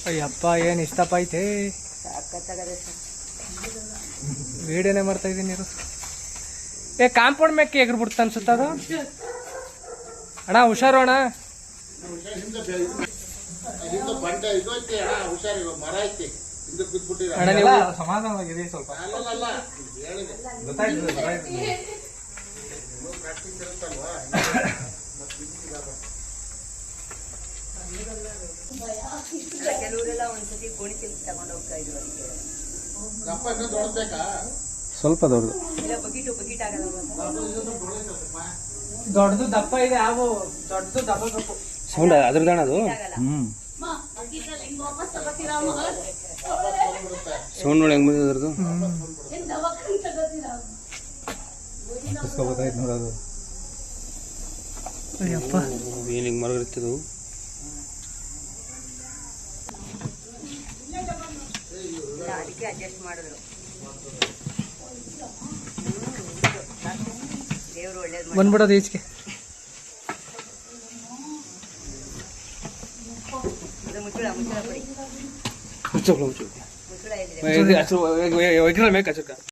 ಅಯ್ಯಪ್ಪ ಏನು ಇಷ್ಟಪ್ಪ ಐತೆ. ವಿಡಿಯೋನೇ ಮಾಡ್ತಾ ಇದ್ದೀನಿ ನೀರು. ಕಾಂಪೌಂಡ್ ಮ್ಯಾಕೆ ಎಗ್ರು ಬಿಡ್ತ ಅನ್ಸುತ್ತ ಅದು. ಅಣ್ಣ ಹುಷಾರು ಅಣ್ಣ. ಅಣ್ಣ ನೀವು ಸಮಾಧಾನವಾಗಿದೆ ಸ್ವಲ್ಪ. ಕೆಲವರೆಲ್ಲ ಒಂದ್ಸತಿ ಗೋಣಿಕೆ ತಗೊಂಡು ಹೋಗ್ತಾ ಇದ್ರು. ಸ್ವಲ್ಪ ದೊಡ್ಡದು ಬಕೀಟ್ ಆಗಲ್ಲ. ದೊಡ್ಡದು ದಪ್ಪ ಇದೆ. ಅವು ದೊಡ್ಡದು ದಪ್ಪ ಸೌಂಡ್ ಅದ್ರದಣ ಅದು. ಸೌಂಡ್ ನೋಡಿ ಹೆಂಗ್ ಬಂದಿದೆ ಅದ್ರದ್ದು. ನೋಡೋದು. ಅಯ್ಯಪ್ಪ ಏನು ಹಿಂಗೆ ಮರಗಿರ್ತದು. ಅದಕ್ಕೆ ಅಡ್ಜಸ್ಟ್ ಮಾಡಿದ್ರು. ದೇವ್ರು ಒಳ್ಳೇದು ಬಂದ್ಬಿಡೋದು ಈಚೆಗೆ. ಮುಚ್ಚಳ ಮುಚ್ಚಳ ಕೊಡಿ. ಮುಚ್ಚಳ ಮುಚ್ಚಳ ಎಲ್ಲಿದೆ? ಮೇಕ